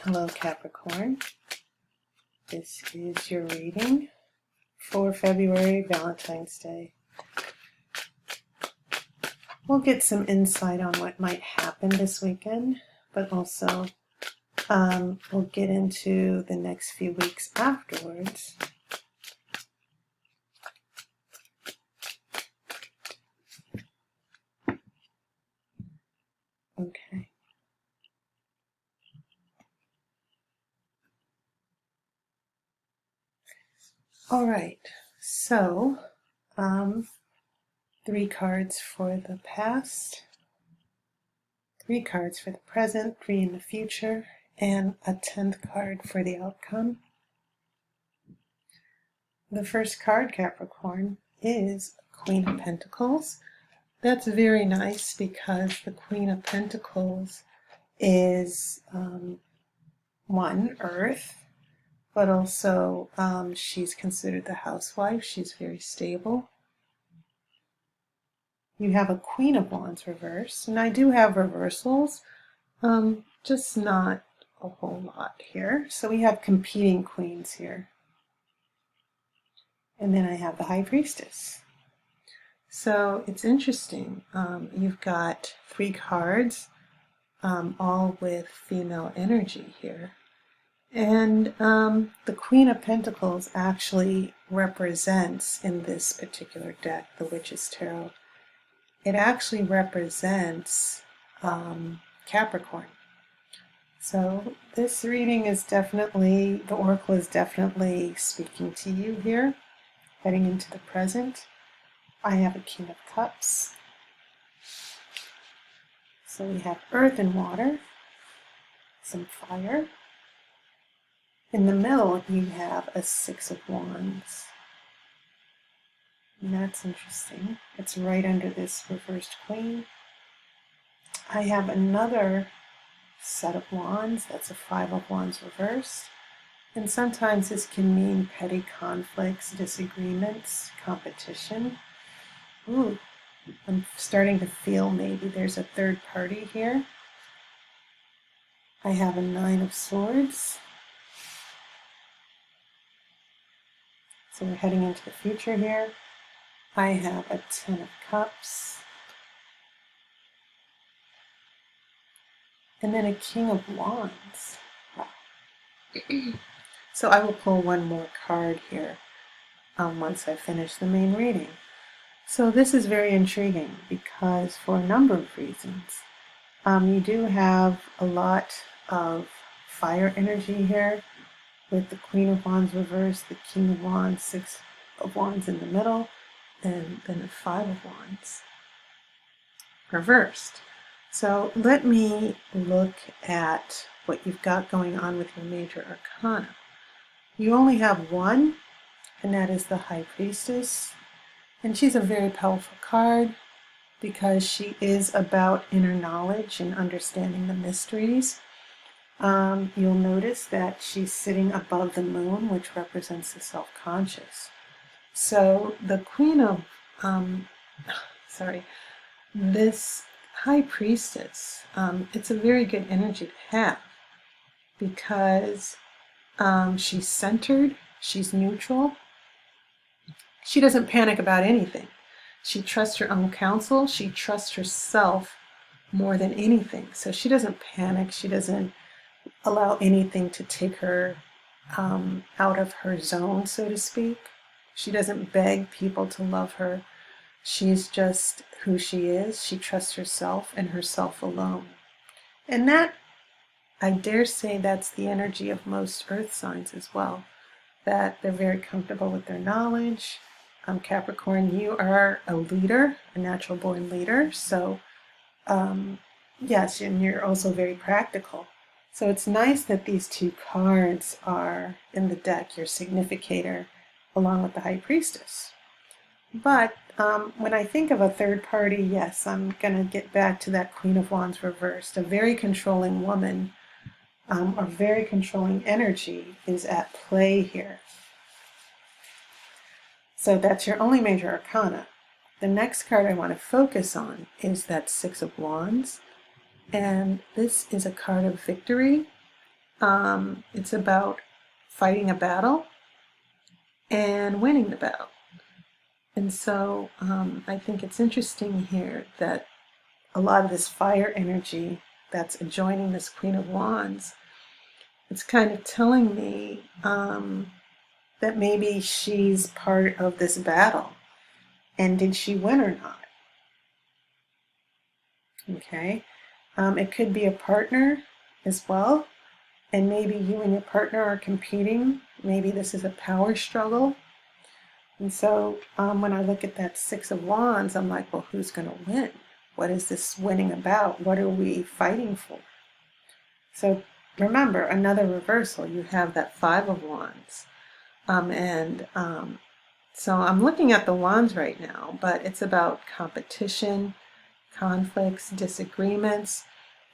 Hello Capricorn, this is your reading for February, Valentine's Day. We'll get some insight on what might happen this weekend, but also we'll get into the next few weeks afterwards. Okay. All right, so 3 cards for the past, 3 cards for the present, 3 in the future, and a 10th card for the outcome. The first card, Capricorn, is Queen of Pentacles. That's very nice because the Queen of Pentacles is one, Earth, but also she's considered the housewife. She's very stable. You have a Queen of Wands reversed, and I do have reversals, just not a whole lot here. So we have competing queens here. And then I have the High Priestess. So it's interesting. You've got 3 cards, all with female energy here. And the Queen of Pentacles actually represents, in this particular deck, the Witch's Tarot, it actually represents Capricorn. So this reading is definitely, the Oracle is definitely speaking to you here, heading into the present. I have a King of Cups. So we have earth and water, some fire. In the middle, you have a 6 of Wands. And that's interesting. It's right under this reversed queen. I have another set of wands. That's a 5 of Wands reversed. And sometimes this can mean petty conflicts, disagreements, competition. Ooh, I'm starting to feel maybe there's a third party here. I have a 9 of Swords. So we're heading into the future here. I have a 10 of Cups. And then a King of Wands. Wow. So I will pull one more card here once I finish the main reading. So this is very intriguing because for a number of reasons. You do have a lot of fire energy here with the Queen of Wands reversed, the King of Wands, 6 of Wands in the middle, and then a 5 of Wands reversed. So let me look at what you've got going on with your major arcana. You only have one, and that is the High Priestess. And she's a very powerful card because she is about inner knowledge and understanding the mysteries. You'll notice that she's sitting above the moon, which represents the self-conscious. So the Queen of, this High Priestess, it's a very good energy to have because she's centered, she's neutral, she doesn't panic about anything. She trusts her own counsel, she trusts herself more than anything. So she doesn't panic, she doesn't allow anything to take her out of her zone, so to speak. She doesn't beg people to love her. She's just who she is. She trusts herself and herself alone. And that, I dare say, that's the energy of most earth signs as well, that they're very comfortable with their knowledge. Capricorn, you are a leader, a natural born leader. So yes, and you're also very practical. So it's nice that these 2 cards are in the deck, your significator, along with the High Priestess. But when I think of a third party, yes, I'm going to get back to that Queen of Wands reversed. A very controlling woman, or very controlling energy is at play here. So that's your only major arcana. The next card I want to focus on is that 6 of Wands. And this is a card of victory. It's about fighting a battle and winning the battle. And so I think it's interesting here that a lot of this fire energy that's adjoining this Queen of Wands, it's kind of telling me that maybe she's part of this battle. And did she win or not? Okay. It could be a partner as well. And maybe you and your partner are competing. Maybe this is a power struggle. And so when I look at that Six of Wands, I'm like, well, who's going to win? What is this winning about? What are we fighting for? So remember, another reversal, you have that Five of Wands. So I'm looking at the wands right now, but it's about competition, conflicts, disagreements.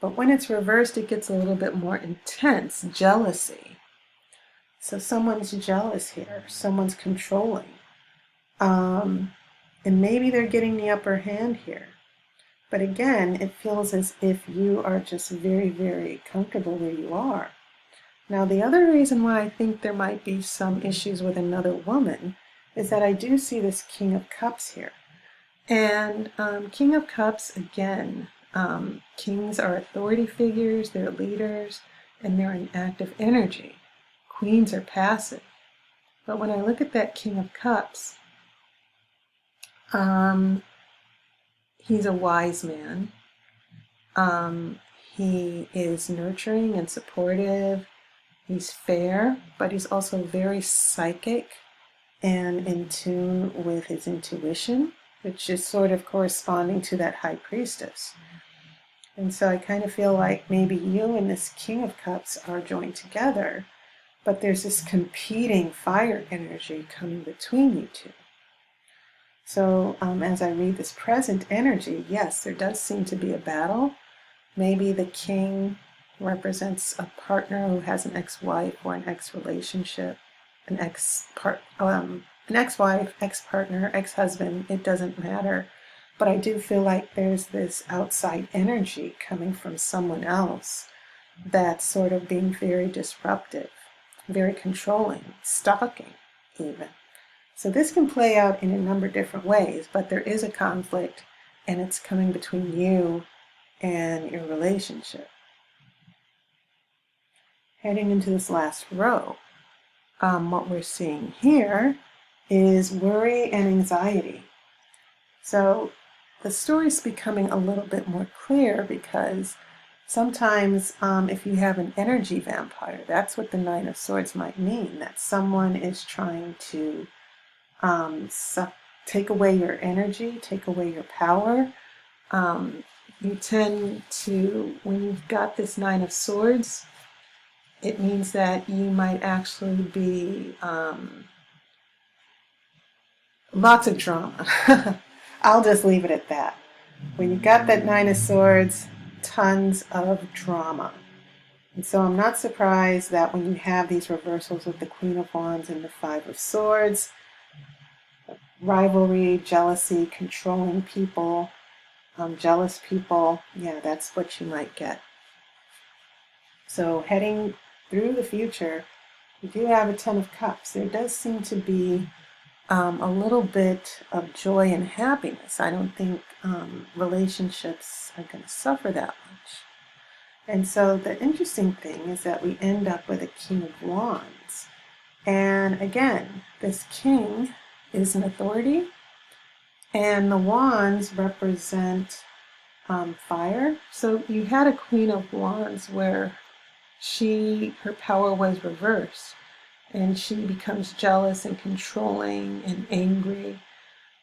But when it's reversed, it gets a little bit more intense, jealousy. So someone's jealous here, someone's controlling. And maybe they're getting the upper hand here. But again, it feels as if you are just very, very comfortable where you are. Now, the other reason why I think there might be some issues with another woman is that I do see this King of Cups here. And King of Cups, again, kings are authority figures, they're leaders, and they're an active energy. Queens are passive. But when I look at that King of Cups, he's a wise man. He is nurturing and supportive. He's fair, but he's also very psychic and in tune with his intuition, which is sort of corresponding to that High Priestess. And so I kind of feel like maybe you and this King of Cups are joined together, but there's this competing fire energy coming between you two. So as I read this present energy, yes, there does seem to be a battle. Maybe the king represents a partner who has an ex-wife or an ex-relationship, an ex-wife, ex-partner, ex-husband, it doesn't matter. But I do feel like there's this outside energy coming from someone else that's sort of being very disruptive, very controlling, stalking even. So this can play out in a number of different ways, but there is a conflict and it's coming between you and your relationship. Heading into this last row, what we're seeing here is worry and anxiety. So the story's becoming a little bit more clear because sometimes if you have an energy vampire, that's what the Nine of Swords might mean, that someone is trying to take away your energy, take away your power. You tend to, when you've got this Nine of Swords, it means that you might actually be lots of drama. I'll just leave it at that. When you've got that Nine of Swords, tons of drama. And so I'm not surprised that when you have these reversals of the Queen of Wands and the Five of Swords, rivalry, jealousy, controlling people, jealous people, yeah, that's what you might get. So heading through the future, we do have a Ten of Cups. There does seem to be a little bit of joy and happiness. I don't think relationships are going to suffer that much. And so the interesting thing is that we end up with a King of Wands. And again, this king is an authority, and the wands represent fire. So you had a Queen of Wands where her power was reversed, and she becomes jealous and controlling and angry.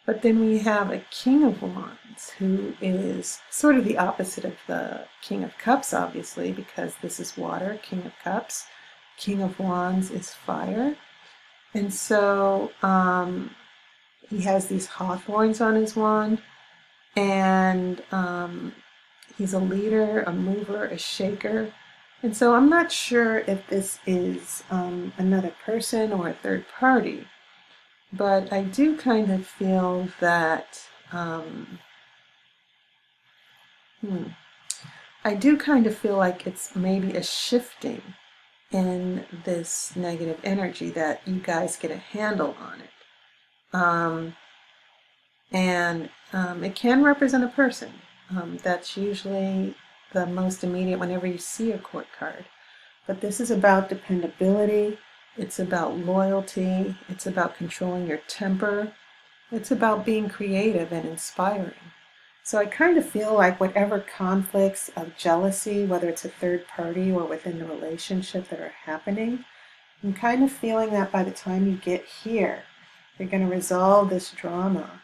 But then we have a King of Wands who is sort of the opposite of the King of Cups, obviously, because this is water, King of Cups. King of Wands is fire. And so he has these hawthorns on his wand, and he's a leader, a mover, a shaker. And so I'm not sure if this is another person or a third party, but I do kind of feel that I do kind of feel like it's maybe a shifting in this negative energy, that you guys get a handle on it. It can represent a person. That's usually the most immediate whenever you see a court card. But this is about dependability, it's about loyalty, it's about controlling your temper, it's about being creative and inspiring. So I kind of feel like whatever conflicts of jealousy, whether it's a third party or within the relationship that are happening, I'm kind of feeling that by the time you get here, you're going to resolve this drama.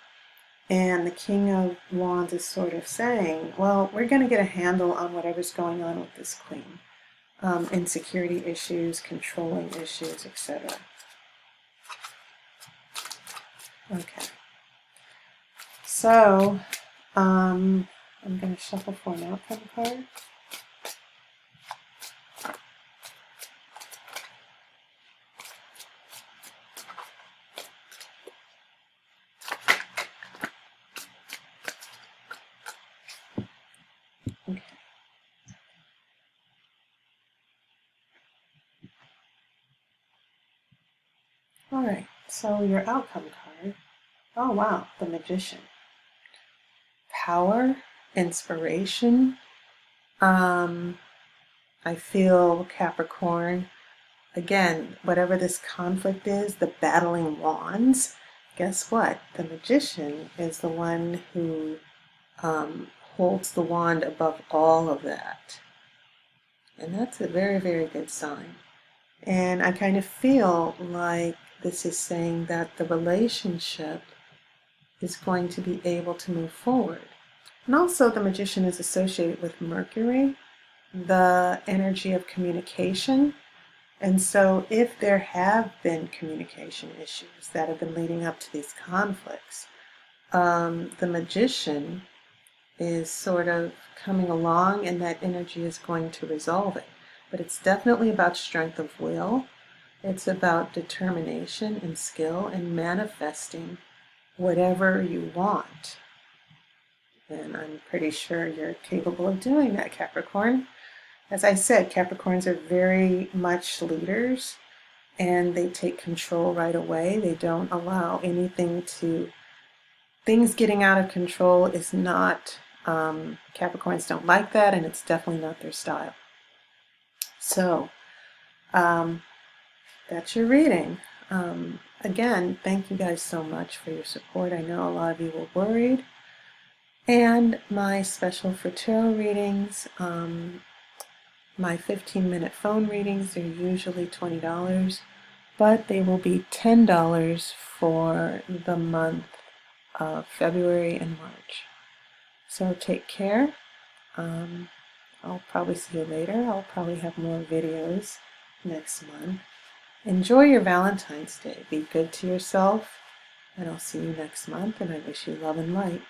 And the King of Wands is sort of saying, well, we're going to get a handle on whatever's going on with this queen. Insecurity issues, controlling issues, etc. Okay. So, I'm going to shuffle for an outcome card. Okay. All right, so your outcome card. Oh, wow, the Magician. Power, inspiration. I feel Capricorn. Again, whatever this conflict is, the battling wands, guess what? The Magician is the one who holds the wand above all of that. And that's a very, very good sign. And I kind of feel like this is saying that the relationship is going to be able to move forward. And also the Magician is associated with Mercury, the energy of communication. And so if there have been communication issues that have been leading up to these conflicts, the Magician is sort of coming along, and that energy is going to resolve it. But it's definitely about strength of will. It's about determination and skill and manifesting whatever you want. And I'm pretty sure you're capable of doing that, Capricorn. As I said, Capricorns are very much leaders, and they take control right away. They don't allow things getting out of control is not, Capricorns don't like that, and it's definitely not their style. So, that's your reading. Again, thank you guys so much for your support. I know a lot of you were worried. And my special for tarot readings, my 15-minute phone readings, are usually $20, but they will be $10 for the month of February and March. So take care. I'll probably see you later. I'll probably have more videos next month. Enjoy your Valentine's Day. Be good to yourself, and I'll see you next month, and I wish you love and light.